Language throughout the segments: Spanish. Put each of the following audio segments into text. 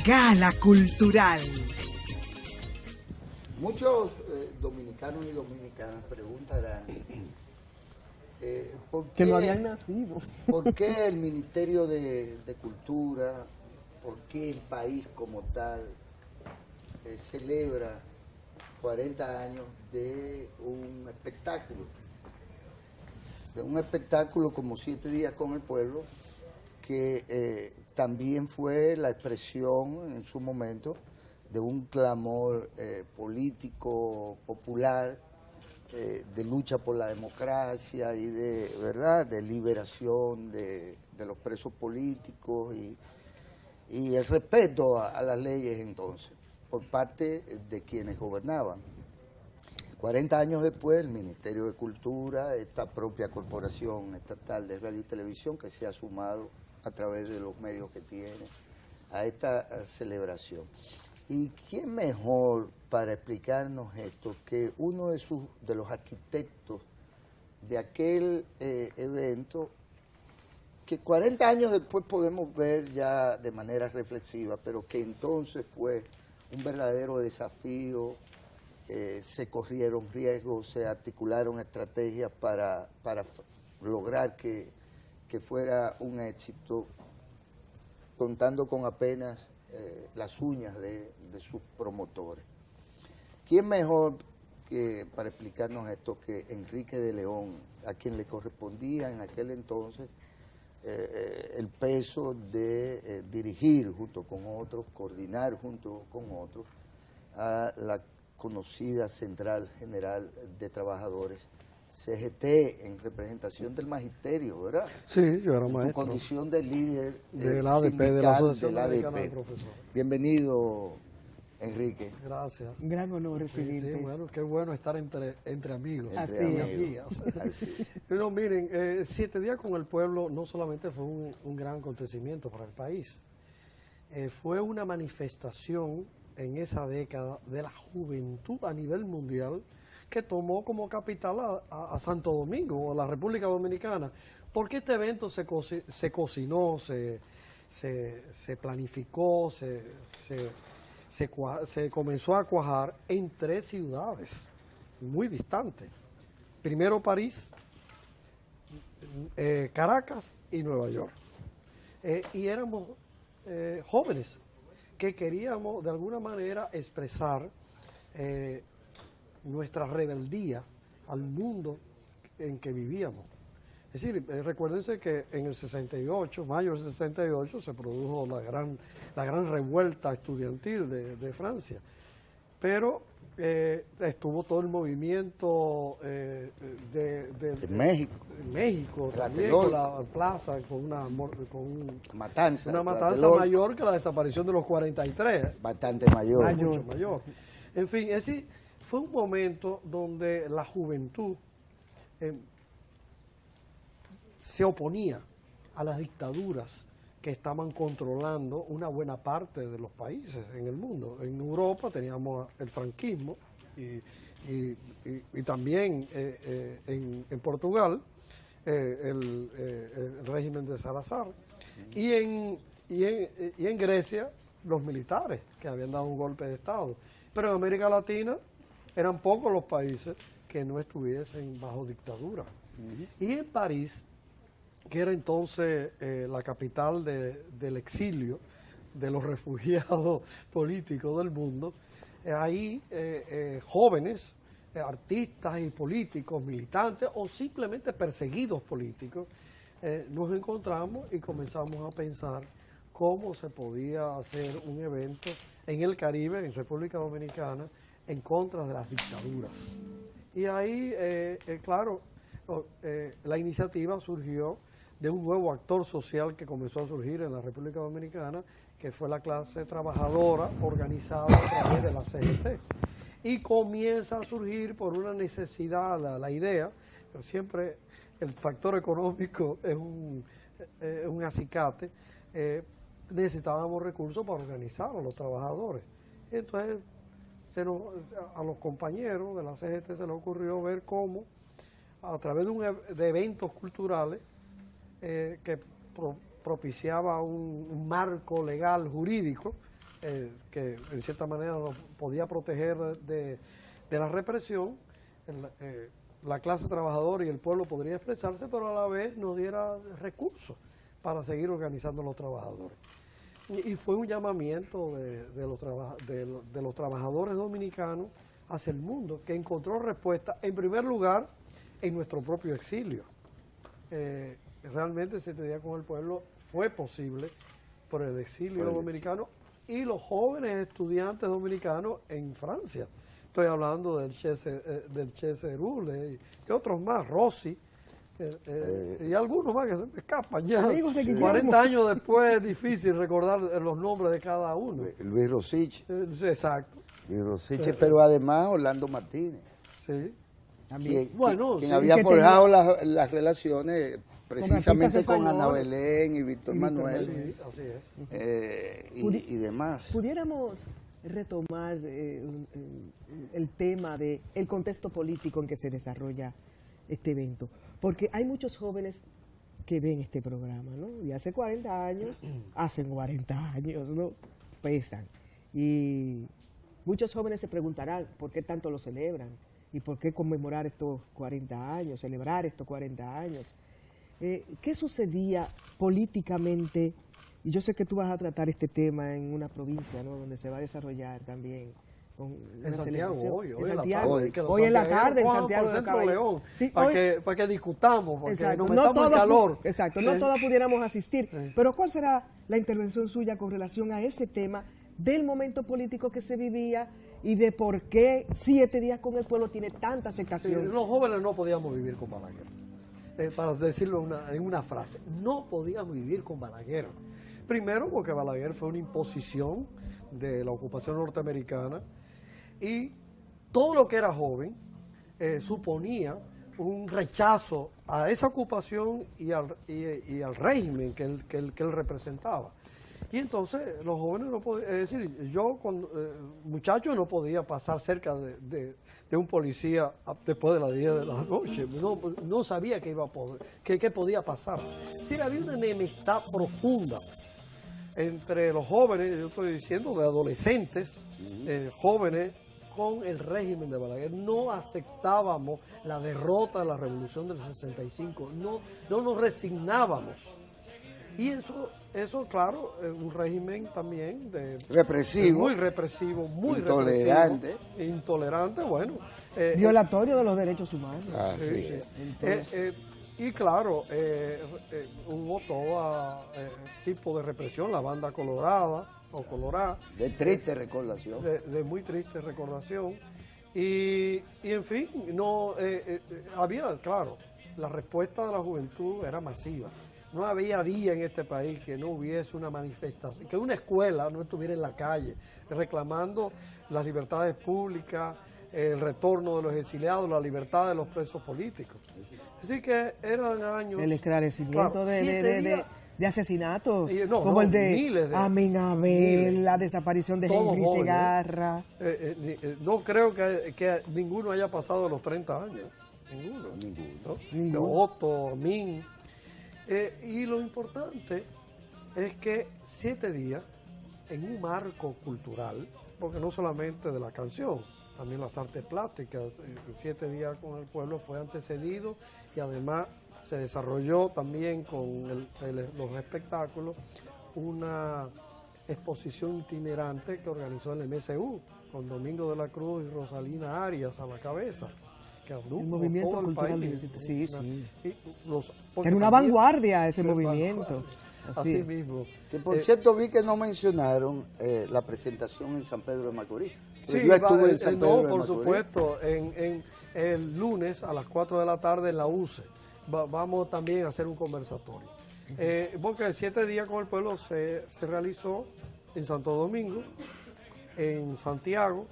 Gala Cultural. Muchos dominicanos y dominicanas preguntarán ¿por qué, que no habían nacido? ¿por qué el Ministerio de Cultura, por qué el país como tal celebra 40 años de un espectáculo? De un espectáculo como 7 días con el pueblo, que también fue la expresión en su momento de un clamor político, popular, de lucha por la democracia y de liberación de los presos políticos y el respeto a las leyes entonces, por parte de quienes gobernaban. 40 años después, el Ministerio de Cultura, esta propia corporación estatal de radio y televisión que se ha sumado a través de los medios que tiene a esta celebración. ¿Y quién mejor para explicarnos esto que uno de los arquitectos de aquel evento que 40 años después podemos ver ya de manera reflexiva, pero que entonces fue un verdadero desafío? Se corrieron riesgos, se articularon estrategias para lograr que fuera un éxito, contando con apenas las uñas de sus promotores. ¿Quién mejor para explicarnos esto que Enrique de León, a quien le correspondía en aquel entonces el peso de dirigir junto con otros, coordinar junto con otros a la conocida Central General de Trabajadores, CGT, en representación del magisterio, ¿verdad? Sí, yo era maestro. En condición de líder del ADP, sindical de la Asociación del Americana de ADP. Profesores. Bienvenido, Enrique. Gracias. Un gran honor recibirte. Sí, bueno, qué bueno estar entre amigos. Entre Así amigos. Así. Pero miren, 7 días con el pueblo no solamente fue un gran acontecimiento para el país, fue una manifestación en esa década de la juventud a nivel mundial que tomó como capital a Santo Domingo, o a la República Dominicana, porque este evento se cocinó, se planificó, se comenzó a cuajar en 3 ciudades muy distantes. Primero París, Caracas y Nueva York. Y éramos jóvenes que queríamos de alguna manera expresar nuestra rebeldía al mundo en que vivíamos. Es decir, recuérdense que en el 68, mayo del 68, se produjo la gran revuelta estudiantil de Francia, pero estuvo todo el movimiento de México también, con la plaza, con una matanza mayor que la desaparición de los 43. Bastante mayor. Mucho mayor. En fin, es decir, fue un momento donde la juventud se oponía a las dictaduras que estaban controlando una buena parte de los países en el mundo. En Europa teníamos el franquismo y también en Portugal el régimen de Salazar. Y en Grecia los militares que habían dado un golpe de Estado. Pero en América Latina eran pocos los países que no estuviesen bajo dictadura. Y en París, que era entonces la capital del exilio, de los refugiados políticos del mundo, ahí jóvenes, artistas y políticos, militantes o simplemente perseguidos políticos, nos encontramos y comenzamos a pensar cómo se podía hacer un evento en el Caribe, en República Dominicana, en contra de las dictaduras. Y ahí, claro, la iniciativa surgió de un nuevo actor social que comenzó a surgir en la República Dominicana, que fue la clase trabajadora organizada a través de la CGT. Y comienza a surgir por una necesidad, la idea, pero siempre el factor económico es un acicate, necesitábamos recursos para organizar a los trabajadores. Entonces, a los compañeros de la CGT se les ocurrió ver cómo, a través de eventos culturales, que propiciaba un marco legal, jurídico, que en cierta manera nos podía proteger de la represión, la clase trabajadora y el pueblo podría expresarse, pero a la vez nos diera recursos para seguir organizando a los trabajadores. Y fue un llamamiento de los trabajadores dominicanos hacia el mundo, que encontró respuesta, en primer lugar, en nuestro propio exilio. Realmente 7 días con el pueblo fue posible por el exilio dominicano y los jóvenes estudiantes dominicanos en Francia. Estoy hablando del Che Cerule y otros más, Rossi, y algunos más que se me escapan ya. 40 años después es difícil recordar los nombres de cada uno. Luis Rosich. Exacto. Luis Rosich, pero además Orlando Martínez. Sí. Quien había forjado las relaciones precisamente con Ana Belén y Víctor Manuel. Sí, así es. Y demás. Pudiéramos retomar el tema del contexto político en que se desarrolla este evento, porque hay muchos jóvenes que ven este programa, ¿no? Y hace 40 años, hacen 40 años, ¿no? Pesan. Y muchos jóvenes se preguntarán por qué tanto lo celebran y por qué conmemorar estos 40 años, celebrar estos 40 años. ¿Qué sucedía políticamente? Y yo sé que tú vas a tratar este tema en una provincia, ¿no?, donde se va a desarrollar también con en Santiago hoy en la tarde en Santiago por Centro León, sí, para que discutamos, porque exacto, nos metamos en calor. Exacto, no todos pudiéramos asistir, pero ¿cuál será la intervención suya con relación a ese tema del momento político que se vivía y de por qué 7 días con el pueblo tiene tanta aceptación? Sí, los jóvenes no podíamos vivir con Balaguer. Para decirlo en una frase, no podíamos vivir con Balaguer. Primero porque Balaguer fue una imposición de la ocupación norteamericana y todo lo que era joven suponía un rechazo a esa ocupación y al régimen que él representaba. Y entonces los jóvenes no podían, es decir, yo cuando muchacho no podía pasar cerca de un policía después de las 10 de la noche, no sabía qué iba a poder, qué podía pasar. Es decir, había una enemistad profunda entre los jóvenes, yo estoy diciendo de adolescentes, jóvenes, con el régimen de Balaguer. No aceptábamos la derrota de la revolución del 65, no nos resignábamos. Y eso claro, un régimen también represivo, muy represivo, muy intolerante, bueno. Violatorio de los derechos humanos. Sí. Y claro, hubo todo tipo de represión, la banda colorada o colorada. De triste recordación. De muy triste recordación. Y en fin, había, claro, la respuesta de la juventud era masiva. No había día en este país que no hubiese una manifestación, que una escuela no estuviera en la calle reclamando las libertades públicas, el retorno de los exiliados, la libertad de los presos políticos. Así que eran años... El esclarecimiento claro, de asesinatos, como como el de Amin Abel, la desaparición de Henry Segarra. No creo que ninguno haya pasado los 30 años. Ninguno. Otto, Amin. Y lo importante es que 7 días en un marco cultural, porque no solamente de la canción, también las artes plásticas, 7 días con el pueblo fue antecedido y además se desarrolló también con los espectáculos una exposición itinerante que organizó el MSU con Domingo de la Cruz y Rosalina Arias a la cabeza. Que el movimiento cultural sí. Era una vanguardia ese movimiento. Así mismo. Que por cierto vi que no mencionaron la presentación en San Pedro de Macorís. Sí, yo estuve en San Pedro de por Macorís. Supuesto, en el lunes a las 4 de la tarde en la UCE. Vamos también a hacer un conversatorio. Porque 7 días con el pueblo se realizó en Santo Domingo, en Santiago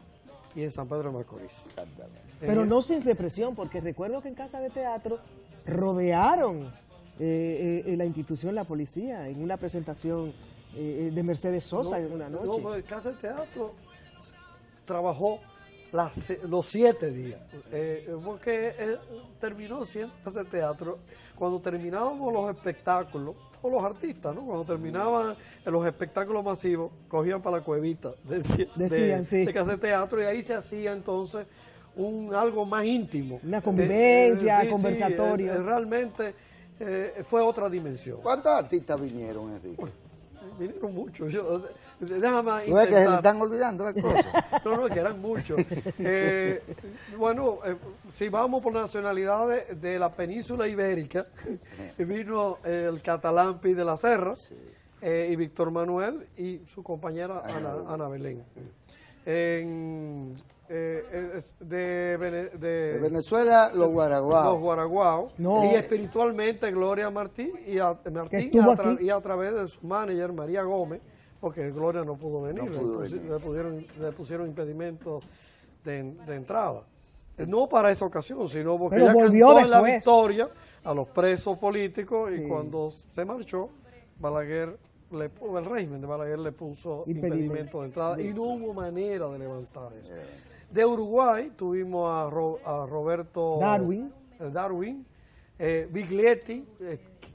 y en San Pedro de Macorís. Exactamente. Pero no sin represión, porque recuerdo que en Casa de Teatro rodearon la institución, la policía, en una presentación de Mercedes Sosa en una noche. No, en Casa de Teatro trabajó los 7 días, porque terminó siendo Casa de Teatro. Cuando terminábamos los espectáculos, o los artistas, ¿no? Cuando terminaban los espectáculos masivos, cogían para la cuevita Decían, sí. de Casa Teatro, y ahí se hacía entonces algo más íntimo. Una convivencia, Sí, conversatorio. Realmente fue otra dimensión. ¿Cuántos artistas vinieron, Enrique? Vinieron muchos. Déjame ¿Tú ves que se le intentar. están olvidando las cosas? No, que eran muchos. Bueno, si vamos por nacionalidades de la península ibérica, vino el catalán Pi de la Serra, y Víctor Manuel y su compañera Ana Belén. De Venezuela, los guaraguaos. Los guaraguaos, No. y espiritualmente Gloria Martí, estuvo aquí. y a través de su manager María Gómez, porque Gloria no pudo venir, No pudo venir. le pusieron impedimentos de entrada. No para esa ocasión, sino porque Pero ella volvió cantó en la después. victoria a los presos políticos, y Sí. cuando se marchó, Balaguer el régimen de Balaguer le puso Impedimento. impedimento de entrada, y no hubo manera de levantar eso. De Uruguay tuvimos a Roberto Darwin, Biglietti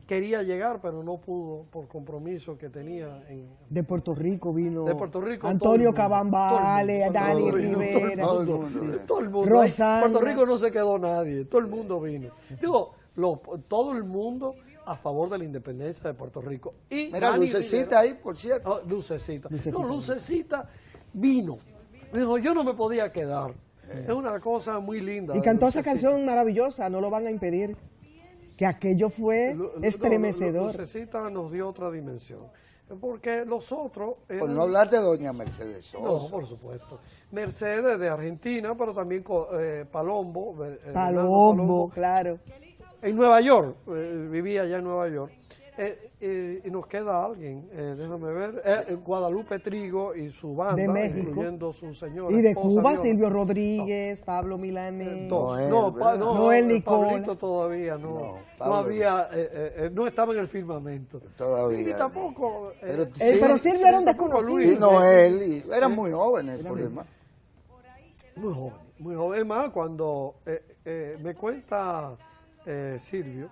quería llegar, pero no pudo por compromiso que tenía De Puerto Rico vino de Puerto Rico, todo el Antonio mundo, Cabambale, todo el Dani mundo, Rivera. todo el mundo. todo el mundo. Rosana. Puerto Rico no se quedó nadie, todo el mundo vino. Digo, todo el mundo a favor de la independencia de Puerto Rico. Y Mira, Dani Lucecita Rivera- ahí, por cierto. Oh, Lucecita. No, Lucecita vino. Dijo, yo no me podía quedar. Es una cosa muy linda. Y de cantó esa Lucecita. canción maravillosa, no lo van a impedir. Que aquello fue estremecedor. Lucecita nos dio otra dimensión. Porque los otros... Por eran- no hablar de doña Mercedes Sosa. No, por supuesto. Mercedes de Argentina, pero también Palombo. Bernardo Palombo, claro. En Nueva York, vivía allá en Nueva York. Y nos queda alguien, déjame ver, Guadalupe Trigo y su banda, De México. incluyendo su señora Y de esposa, Cuba, Viola. Silvio Rodríguez, Pablo Milanés. Noel, No, Noel Nicola. Pablito todavía no, No, no Pablo. había, no estaba en el firmamento. Todavía. Y tampoco... Pero Pero Silvio era un tampoco desconocido. Luis. Sí, Noel, y eran muy jóvenes por demás. Muy joven, muy joven. Es más, cuando me cuenta Silvio,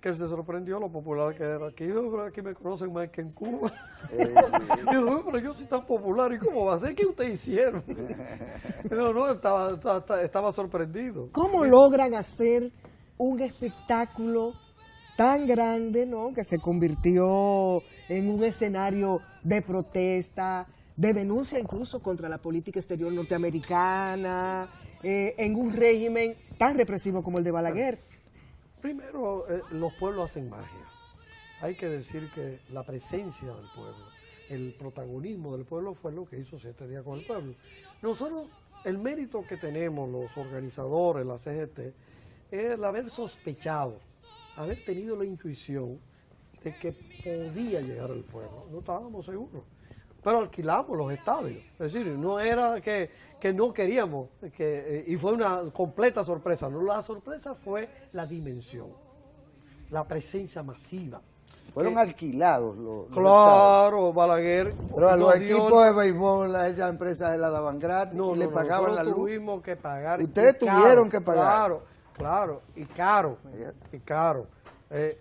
que él se sorprendió lo popular que era aquí. Yo creo que aquí me conocen más que en Cuba. Yo, pero yo soy tan popular, ¿y cómo va a ser? ¿Qué ustedes hicieron? No, estaba sorprendido. ¿Cómo logran hacer un espectáculo tan grande, ¿no? Que se convirtió en un escenario de protesta, de denuncia incluso contra la política exterior norteamericana, en un régimen tan represivo como el de Balaguer? Primero, los pueblos hacen magia. Hay que decir que la presencia del pueblo, el protagonismo del pueblo fue lo que hizo 7 días con el pueblo. Nosotros, el mérito que tenemos los organizadores, la CGT, es el haber sospechado, haber tenido la intuición de que podía llegar al pueblo. No estábamos seguros, pero alquilamos los estadios. Es decir, no era que no queríamos, y fue una completa sorpresa. No, la sorpresa fue la dimensión, la presencia masiva. Fueron alquilados los Claro, Balaguer. Pero a los nos dio equipos de béisbol, a esas empresas la daban gratis y le pagaban la nosotros luz. tuvimos que pagar. Ustedes y caro, tuvieron que pagar. Claro, y caro.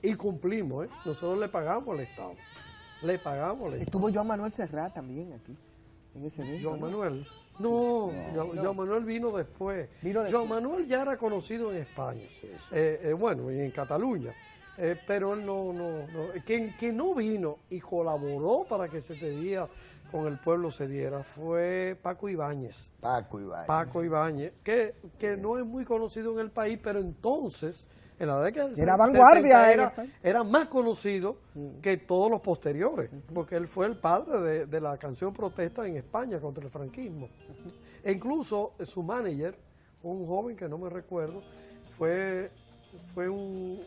Y cumplimos, ¿eh? Nosotros le pagamos al Estado. Le pagamos al Estado. Estuvo Joan Manuel Serrat también aquí, en ese evento. Joan ¿no? Manuel. No, Joan Manuel vino después. Joan Manuel ya era conocido en España, bueno, y en Cataluña. Pero él no. Quien no vino y colaboró para que ese día con el pueblo se diera fue Paco Ibáñez. Paco Ibáñez, que no es muy conocido en el país, pero entonces, en la década del Era 70, vanguardia. era más conocido que todos los posteriores, porque él fue el padre de la canción protesta en España contra el franquismo. E incluso su manager, un joven que no me recuerdo, fue un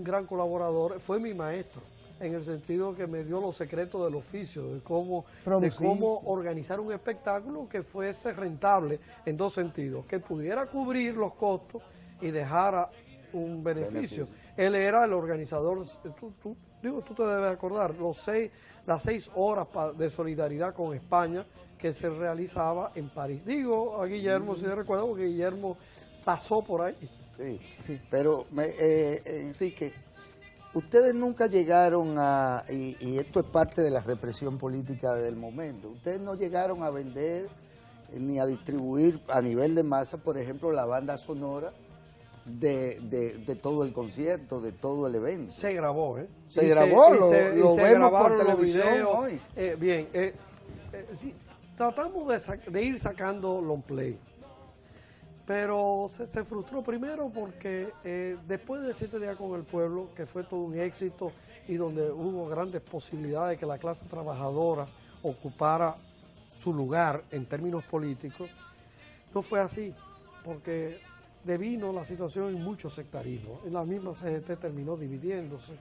gran colaborador, fue mi maestro, en el sentido que me dio los secretos del oficio, de cómo organizar un espectáculo que fuese rentable en dos sentidos, que pudiera cubrir los costos y dejara un beneficio. Él era el organizador, tú te debes acordar, las 6 horas de solidaridad con España que se realizaba en París. Digo a Guillermo, si te recuerdo, porque Guillermo pasó por ahí. Sí, pero Enrique, ustedes nunca llegaron a, y esto es parte de la represión política del momento, ustedes no llegaron a vender ni a distribuir a nivel de masa, por ejemplo, la banda sonora de todo el concierto, de todo el evento. Se grabó, ¿eh? Se grabó, lo vemos por grabaron los televisión videos. hoy. Bien, sí, tratamos de ir sacando long play, pero se frustró primero porque después de 7 días con el pueblo, que fue todo un éxito y donde hubo grandes posibilidades de que la clase trabajadora ocupara su lugar en términos políticos, no fue así, porque devino la situación en muchos sectarismos. En la misma CGT terminó dividiéndose.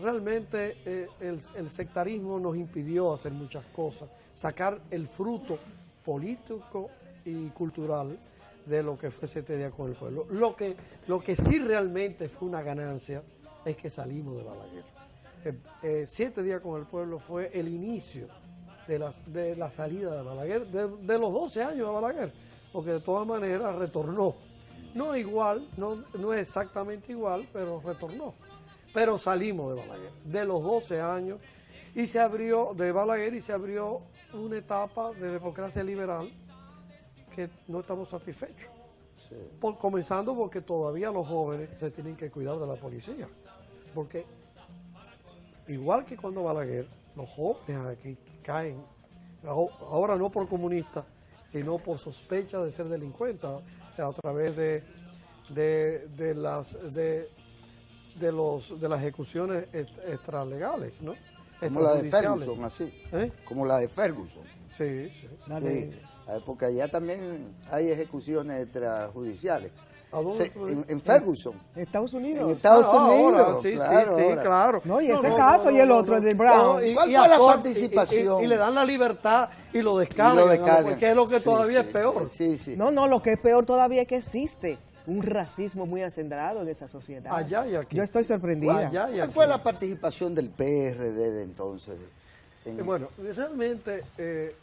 Realmente el sectarismo nos impidió hacer muchas cosas, sacar el fruto político y cultural de lo que fue 7 días con el pueblo. Lo que sí realmente fue una ganancia es que salimos de Balaguer. 7 días con el pueblo fue el inicio de la salida de Balaguer, de los 12 años de Balaguer, porque de todas maneras retornó. No igual, no es exactamente igual, pero retornó. Pero salimos de Balaguer, de los 12 años, y se abrió de Balaguer y se abrió una etapa de democracia liberal que no estamos satisfechos. Sí. Comenzando porque todavía los jóvenes se tienen que cuidar de la policía. Porque igual que cuando Balaguer, los jóvenes aquí caen, ahora no por comunistas, sino por sospecha de ser delincuentes, a través de las ejecuciones extralegales, ¿no? Como la de Ferguson, así. Como la de Ferguson. Sí, sí. Porque allá también hay ejecuciones extrajudiciales. En ¿En Ferguson. Estados Unidos? En Estados Unidos. Ahora, sí, claro, sí, claro. No, y ese caso y el otro, el de Brown. ¿Cuál fue la participación? Y le dan la libertad y lo descargan, que es lo que todavía es peor. No, lo que es peor todavía es que existe un racismo muy acendrado en esa sociedad. Allá y aquí. Yo estoy sorprendida. ¿Cuál fue la participación del PRD de entonces? Bueno, realmente,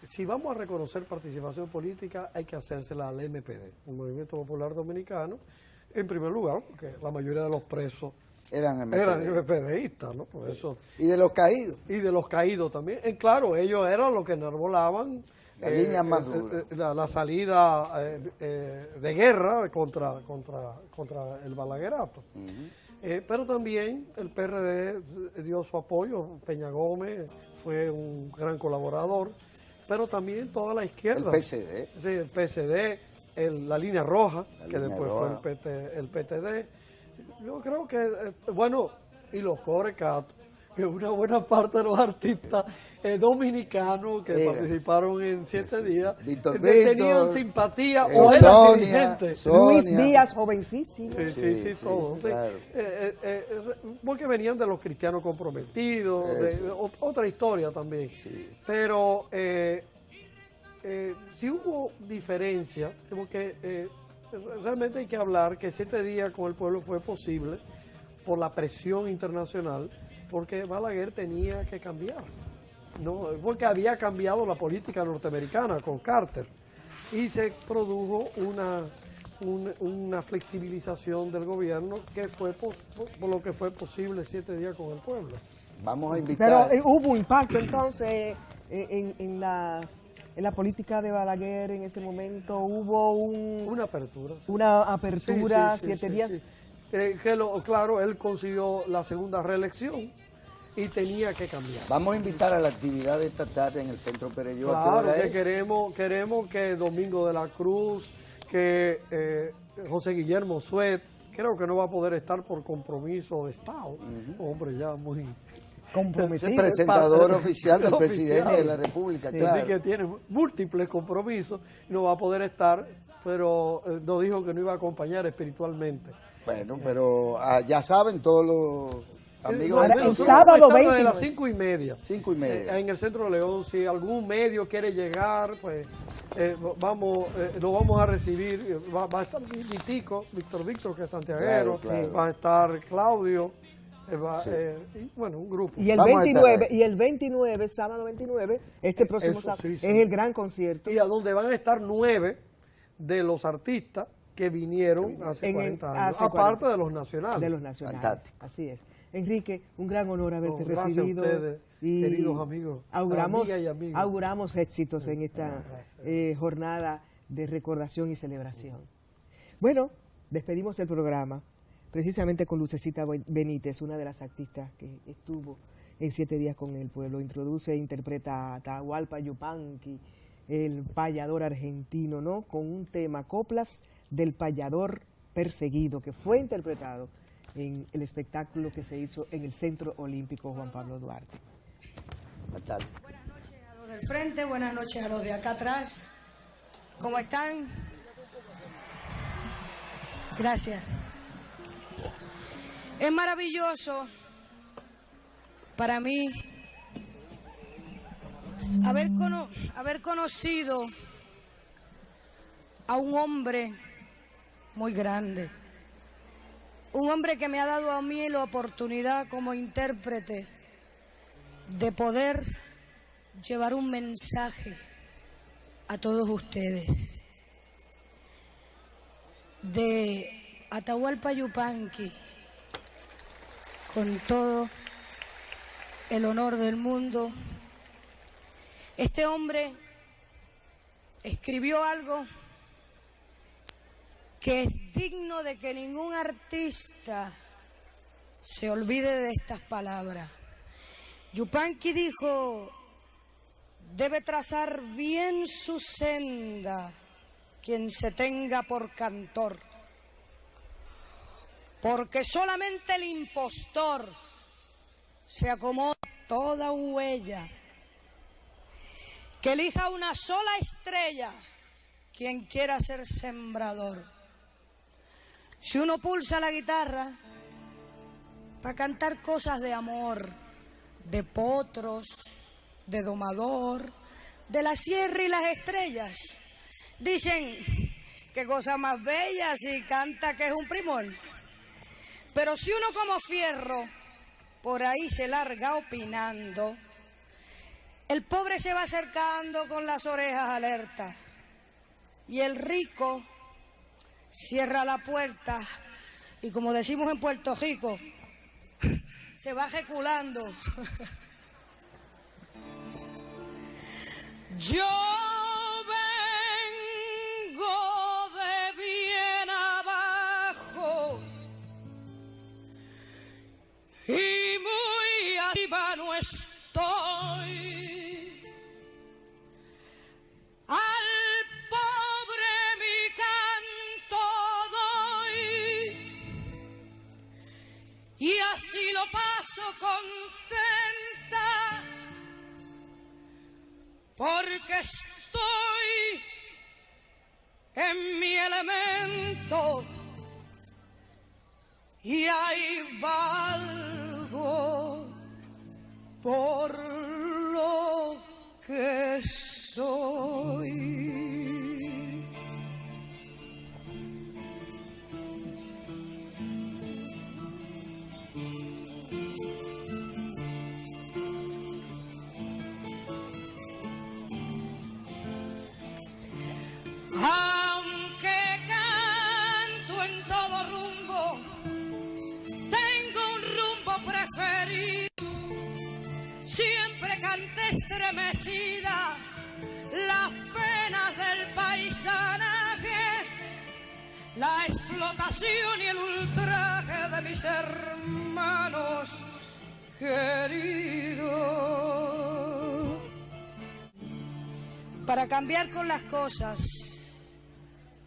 si vamos a reconocer participación política, hay que hacérsela al MPD, el Movimiento Popular Dominicano, en primer lugar, porque la mayoría de los presos eran MPDistas, ¿no? Por eso. Y de los caídos. Y de los caídos también. Claro, ellos eran los que enarbolaban la línea más dura. La salida de guerra contra el balaguerato. Pero también el PRD dio su apoyo, Peña Gómez fue un gran colaborador, pero también toda la izquierda. El PCD. Sí, el PCD, la línea roja, que después fue el PTD. Yo creo que, bueno, y los Corecatos, que una buena parte de los artistas dominicanos que participaron en 7 días tenían simpatía o eran dirigentes. Luis Díaz, jovencísimo. Sí, todos. Claro. Porque venían de los cristianos comprometidos, otra historia también. Sí. Pero si hubo diferencia, porque realmente hay que hablar que 7 días con el pueblo fue posible por la presión internacional, porque Balaguer tenía que cambiar, ¿no? Porque había cambiado la política norteamericana con Carter y se produjo una flexibilización del gobierno que fue por lo que fue posible 7 días con el pueblo. Vamos a invitar. Pero hubo impacto entonces en la política de Balaguer en ese momento, hubo una apertura. Una apertura, 7 días. Sí. Claro, él consiguió la segunda reelección y tenía que cambiar. Vamos a invitar a la actividad de esta tarde en el Centro Perelló. Claro, que queremos que Domingo de la Cruz, que José Guillermo Suet, creo que no va a poder estar por compromiso de Estado. Hombre, ya muy comprometido. Es presentador oficial del presidente de la República, claro. Así que tiene múltiples compromisos y no va a poder estar, pero nos dijo que no iba a acompañar espiritualmente. Bueno, pero ya saben todos los amigos. El sábado 20. De las 5:30. 5:30. En el Centro de León, si algún medio quiere llegar, pues lo vamos a recibir. Va a estar Víctor, que es santiaguero, claro. Va a estar Claudio. Y bueno, un grupo. Y el 29, sábado 29, próximo sábado, es el gran concierto. Y a donde van a estar 9 de los artistas que vinieron hace 40 años, aparte de los nacionales. De los nacionales, fantástico. Así es. Enrique, un gran honor haberte Gracias recibido. a ustedes, y queridos amigos, auguramos, amigas y amigos. auguramos éxitos en esta Gracias. jornada de recordación y celebración. Bueno, despedimos el programa precisamente con Lucecita Benítez, una de las artistas que estuvo en 7 días con el pueblo. Introduce e interpreta a Atahualpa Yupanqui, el payador argentino, ¿no? Con un tema, Coplas del Payador Perseguido, que fue interpretado en el espectáculo que se hizo en el Centro Olímpico Juan Pablo Duarte. Buenas tardes. Buenas noches a los del frente, buenas noches a los de acá atrás. ¿Cómo están? Gracias. Es maravilloso para mí haber conocido a un hombre muy grande. Un hombre que me ha dado a mí la oportunidad como intérprete de poder llevar un mensaje a todos ustedes. De Atahualpa Yupanqui, con todo el honor del mundo. Este hombre escribió algo que es digno de que ningún artista se olvide de estas palabras. Yupanqui dijo: debe trazar bien su senda quien se tenga por cantor, porque solamente el impostor se acomoda a toda huella. Que elija una sola estrella quien quiera ser sembrador. Si uno pulsa la guitarra para cantar cosas de amor, de potros, de domador, de la sierra y las estrellas, dicen qué cosa más bella si canta que es un primor. Pero si uno como Fierro por ahí se larga opinando, el pobre se va acercando con las orejas alertas y el rico cierra la puerta y, como decimos en Puerto Rico, se va ejeculando. Yo vengo de bien abajo y muy arriba no estoy. Al pobre mi canto doy y así lo paso contenta, porque estoy en mi elemento y ahí valgo por lo que soy. Aunque canto en todo rumbo, tengo un rumbo preferido. Siempre canté estremecida las penas del paisanaje, la explotación y el ultraje de mis hermanos queridos. Para cambiar con las cosas,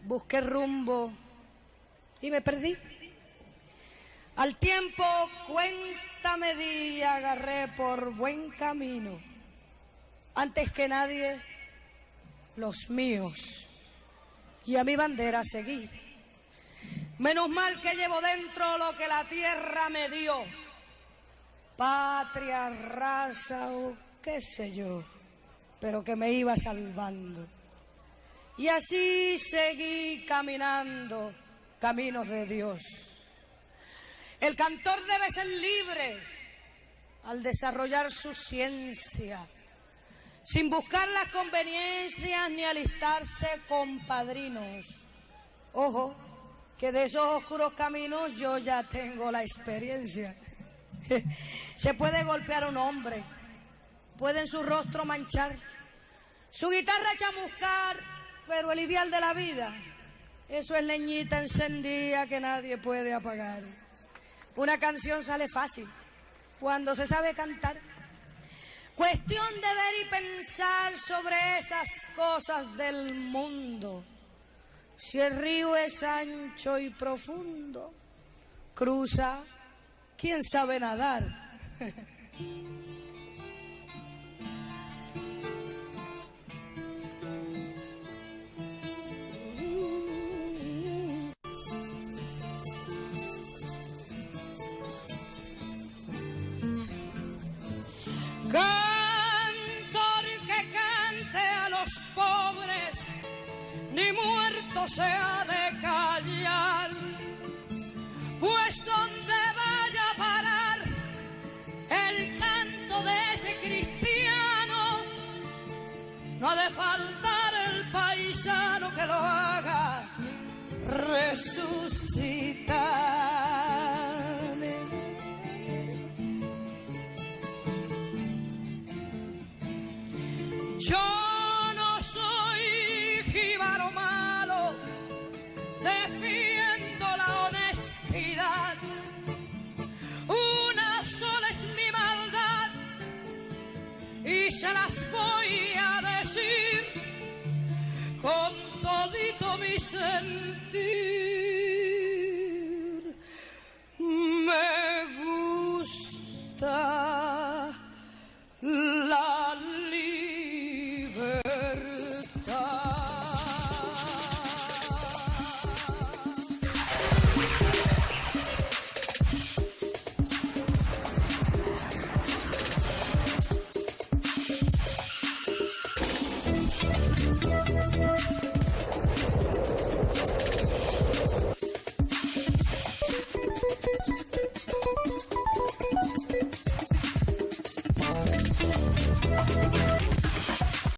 busqué rumbo y me perdí. Al tiempo cuenta me di y agarré por buen camino. Antes que nadie, los míos. Y a mi bandera seguí. Menos mal que llevo dentro lo que la tierra me dio. Patria, raza o qué sé yo, pero que me iba salvando. Y así seguí caminando caminos de Dios. El cantor debe ser libre al desarrollar su ciencia, sin buscar las conveniencias ni alistarse con padrinos. Ojo, que de esos oscuros caminos yo ya tengo la experiencia. Se puede golpear a un hombre, pueden su rostro manchar, su guitarra chamuscar, pero el ideal de la vida, eso es leñita encendida que nadie puede apagar. Una canción sale fácil cuando se sabe cantar. Cuestión de ver y pensar sobre esas cosas del mundo. Si el río es ancho y profundo, cruza, ¿quién sabe nadar? Cantor que cante a los pobres, ni muerto se ha de callar, pues donde vaya a parar el canto de ese cristiano, no ha de faltar el paisano que lo haga resucitar. Yo no soy jíbaro malo, defiendo la honestidad. Una sola es mi maldad y se las voy a decir con todito mi sentir. Me gusta la libertad.